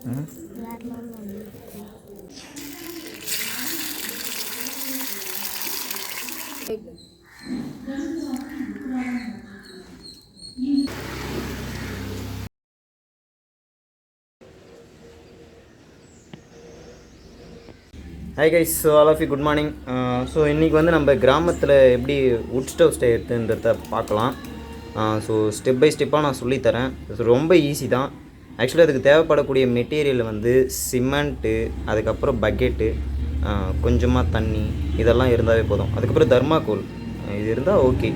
Hi guys, so all of you good morning. So இன்றைக்கி வந்து நம்ம கிராமத்தில் எப்படி வுட் ஸ்டவ் ஸ்டே எடுத்துன்றத பார்க்கலாம். ஸோ ஸ்டெப் பை ஸ்டெப்பாக நான் சொல்லித்தரேன். ஸோ ரொம்ப ஈஸி தான். ஆக்சுவலி அதுக்கு தேவைப்படக்கூடிய மெட்டீரியல் வந்து சிமெண்ட்டு, அதுக்கப்புறம் பக்கெட்டு, கொஞ்சமாக தண்ணி, இதெல்லாம் இருந்தாவே போதும். அதுக்கப்புறம் தர்மாக்கோல் இது இருந்தால் ஓகே.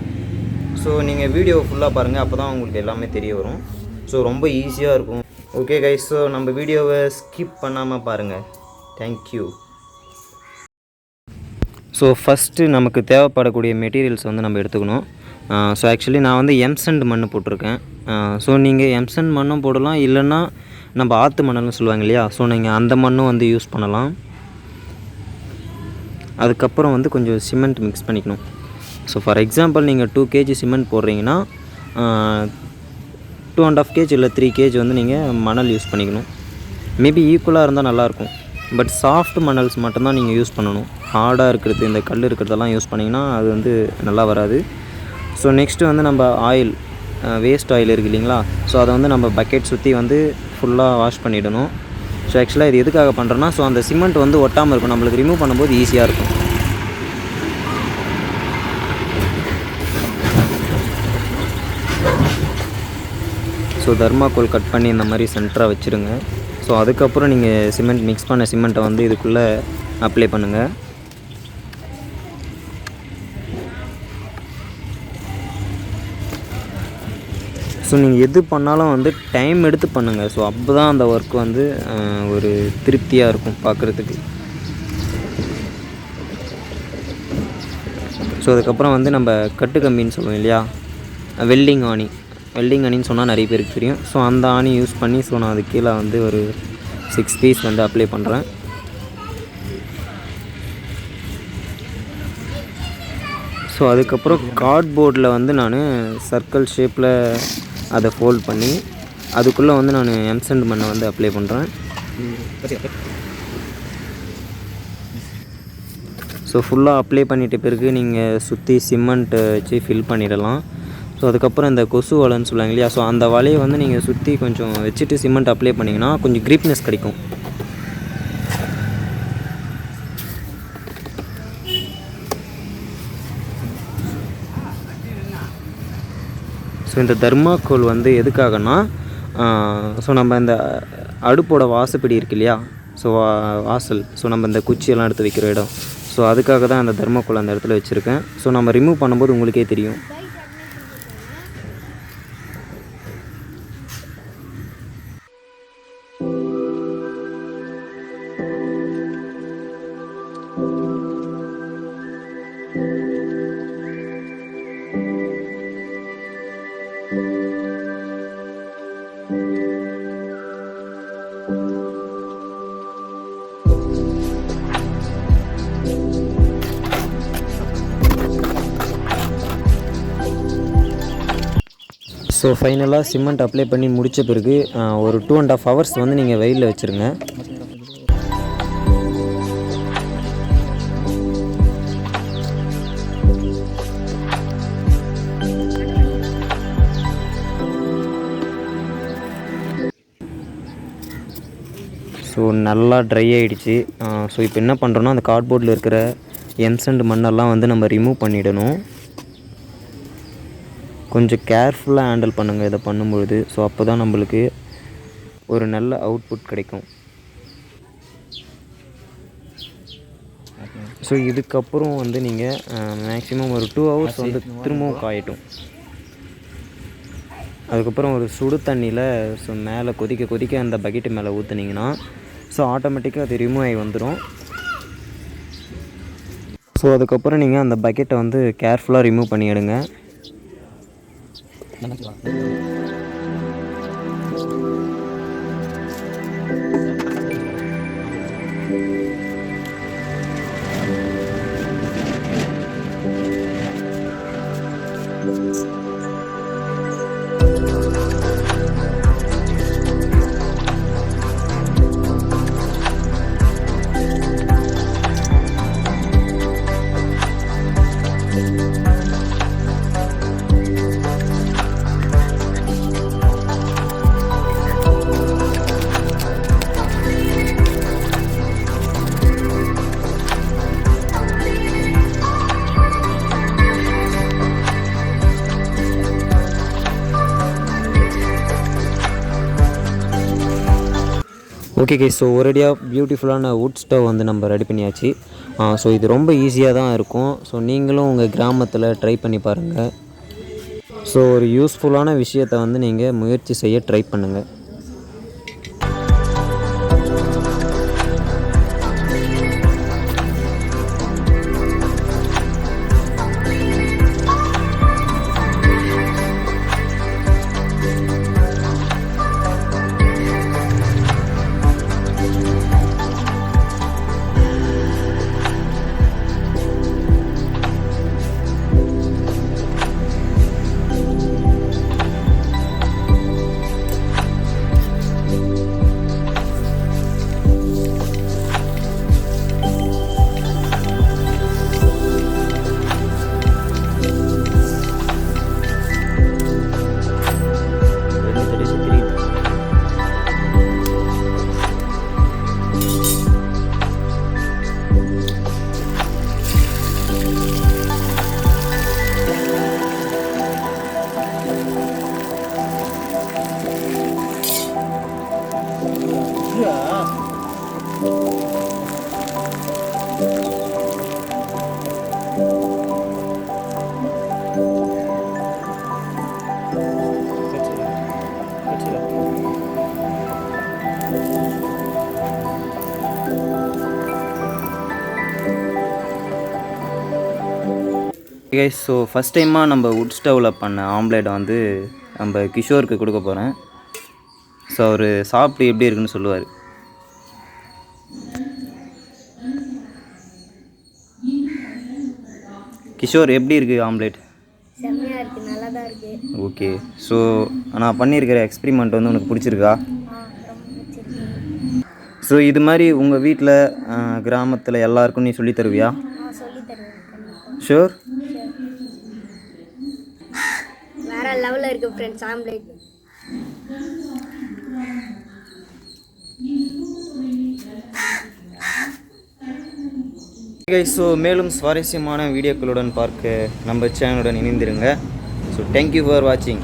ஸோ நீங்கள் வீடியோ ஃபுல்லாக பாருங்கள், அப்போ தான் உங்களுக்கு எல்லாமே தெரிய வரும். ஸோ ரொம்ப ஈஸியாக இருக்கும். ஓகே கைஸ், ஸோ நம்ம வீடியோவை ஸ்கிப் பண்ணாமல் பாருங்கள். தேங்க்யூ. ஸோ ஃபஸ்ட்டு நமக்கு தேவைப்படக்கூடிய மெட்டீரியல்ஸ் வந்து நம்ம எடுத்துக்கணும். ஸோ ஆக்சுவலி நான் வந்து எம்சண்ட் மண் போட்டிருக்கேன். ஸோ நீங்கள் எம்சண்ட் மண்ணும் போடலாம், இல்லைன்னா நம்ம ஆற்று மணல்னு சொல்லுவாங்க இல்லையா, ஸோ நீங்கள் அந்த மண்ணும் வந்து யூஸ் பண்ணலாம். அதுக்கப்புறம் வந்து கொஞ்சம் சிமெண்ட் மிக்ஸ் பண்ணிக்கணும். ஸோ ஃபார் எக்ஸாம்பிள் நீங்கள் 2 kg சிமெண்ட் போடுறீங்கன்னா 2.5 kg இல்லை 3 kg வந்து நீங்கள் மணல் யூஸ் பண்ணிக்கணும். மேபி ஈக்குவலாக இருந்தால் நல்லாயிருக்கும். பட் சாஃப்ட் மணல்ஸ் மட்டும்தான் நீங்கள் யூஸ் பண்ணணும். ஹார்டாக இருக்கிறது, இந்த கல் இருக்கிறதெல்லாம் யூஸ் பண்ணிங்கன்னா அது வந்து நல்லா வராது. ஸோ நெக்ஸ்ட்டு வந்து நம்ம ஆயில், வேஸ்ட் ஆயில் இருக்குது இல்லைங்களா, ஸோ அதை வந்து நம்ம பக்கெட் சுற்றி வந்து ஃபுல்லாக வாஷ் பண்ணிவிடணும். ஸோ ஆக்சுவலாக இது எதுக்காக பண்ணுறோன்னா, ஸோ அந்த சிமெண்ட் வந்து ஒட்டாமல் இருக்கும், நம்மளுக்கு ரிமூவ் பண்ணும்போது ஈஸியாக இருக்கும். ஸோ தர்மாக்கோல் கட் பண்ணி இந்த மாதிரி சென்டராக வச்சுருங்க. ஸோ அதுக்கப்புறம் நீங்கள் சிமெண்ட் மிக்ஸ் பண்ண சிமெண்ட்டை வந்து இதுக்குள்ளே அப்ளை பண்ணுங்கள். ஸோ நீங்கள் எது பண்ணாலும் வந்து டைம் எடுத்து பண்ணுங்கள். ஸோ அப்போ தான் அந்த ஒர்க் வந்து ஒரு திருப்தியாக இருக்கும் பார்க்குறதுக்கு. ஸோ அதுக்கப்புறம் வந்து நம்ம கட்டு கம்பின்னு சொல்லுவோம் இல்லையா, வெல்டிங் ஆணின்னு சொன்னால் நிறைய பேருக்கு தெரியும். ஸோ அந்த ஆணி யூஸ் பண்ணி, ஸோ நான் அது கீழே வந்து ஒரு 6 பீஸ் வந்து அப்ளை பண்ணுறேன். ஸோ அதுக்கப்புறம் கார்ட்போர்டில் வந்து நான் சர்க்கிள் ஷேப்பில் அதை ஃபோல்ட் பண்ணி அதுக்குள்ளே வந்து நான் எம்சண்ட் மண்ணை வந்து அப்ளை பண்ணுறேன். ஸோ ஃபுல்லாக அப்ளை பண்ணிட்ட பிறகு நீங்கள் சுற்றி சிமெண்ட்டை வச்சு ஃபில் பண்ணிடலாம். ஸோ அதுக்கப்புறம் இந்த கொசு வலைன்னு சொல்லுவாங்க இல்லையா, ஸோ அந்த வலையை வந்து நீங்கள் சுற்றி கொஞ்சம் வச்சுட்டு சிமெண்ட் அப்ளை பண்ணிங்கன்னா கொஞ்சம் க்ரிப்னஸ் கிடைக்கும். ஸோ இந்த தர்மாக்கோல் வந்து எதுக்காகனா, ஸோ நம்ம இந்த அடுப்போட வாசப்படி இருக்கு இல்லையா, ஸோ வாசல், ஸோ நம்ம இந்த குச்சியெல்லாம் எடுத்து வைக்கிற இடம், ஸோ அதுக்காக தான் அந்த தர்மாக்கோல் அந்த இடத்துல வச்சுருக்கேன். ஸோ நம்ம ரிமூவ் பண்ணும்போது உங்களுக்கே தெரியும். ஸோ ஃபைனலாக சிமெண்ட் அப்ளை பண்ணி முடித்த பிறகு ஒரு 2.5 hours வந்து நீங்கள் வெயிலில் வச்சுருங்க. ஸோ நல்லா ட்ரை ஆகிடுச்சு. ஸோ இப்போ என்ன பண்ணுறோன்னா, அந்த கார்ட்போர்டில் இருக்கிற எம்சண்ட் மண்ணெல்லாம் வந்து நம்ம ரிமூவ் பண்ணிடணும். கொஞ்சம் கேர்ஃபுல்லாக ஹேண்டில் பண்ணுங்கள் இதை பண்ணும்பொழுது. ஸோ அப்போ தான் நம்மளுக்கு ஒரு நல்ல அவுட்புட் கிடைக்கும். ஸோ இதுக்கப்புறம் வந்து நீங்கள் மேக்ஸிமம் ஒரு 2 hours வந்து திரும்பவும் காயட்டும். அதுக்கப்புறம் ஒரு சுடு தண்ணியில் ஸோ மேலே கொதிக்க அந்த பக்கெட்டு மேலே ஊற்றுனீங்கன்னா ஸோ ஆட்டோமேட்டிக்காக அது ரிமூவ் ஆகி வந்துடும். ஸோ அதுக்கப்புறம் நீங்கள் அந்த பக்கெட்டை வந்து கேர்ஃபுல்லாக ரிமூவ் பண்ணி எடுங்க. ஓகே கைஸ், ஸோ ஒரேடியாக பியூட்டிஃபுல்லான வுட் ஸ்டவ் வந்து நம்ம ரெடி பண்ணியாச்சு. ஸோ இது ரொம்ப ஈஸியாக தான் இருக்கும். ஸோ நீங்களும் உங்கள் கிராமத்தில் ட்ரை பண்ணி பாருங்கள். ஸோ ஒரு யூஸ்ஃபுல்லான விஷயத்தை வந்து நீங்கள் முயற்சி செய்ய ட்ரை பண்ணுங்கள். கைஸ், ஸோ ஃபஸ்ட் டைமாக நம்ம வுட் ஸ்டவ்வில் பண்ண ஆம்லேட் வந்து நம்ம கிஷோருக்கு கொடுக்க போகிறேன். ஸோ அவர் சாப்பிட்டு எப்படி இருக்குன்னு சொல்லுவார். கிஷோர், எப்படி இருக்குது ஆம்லேட்? செம்மையாக இருக்குது, நல்லா தான் இருக்குது. ஓகே, ஸோ நான் பண்ணியிருக்கிற எக்ஸ்பிரிமெண்ட் வந்து உனக்கு பிடிச்சிருக்கா? ஸோ இது மாதிரி உங்கள் வீட்டில் கிராமத்தில் எல்லாருக்கும் நீ சொல்லி தருவியா? ஷூர். வேற லெவலில் இருக்குது ஃப்ரெண்ட்ஸ் ஆம்லேட். ஸோ மேலும் சுவாரஸ்யமான வீடியோக்களுடன் பார்க்க நம்ம சேனலுடன் இணைந்திருங்க. ஸோ தேங்க்யூ ஃபார் வாட்சிங்.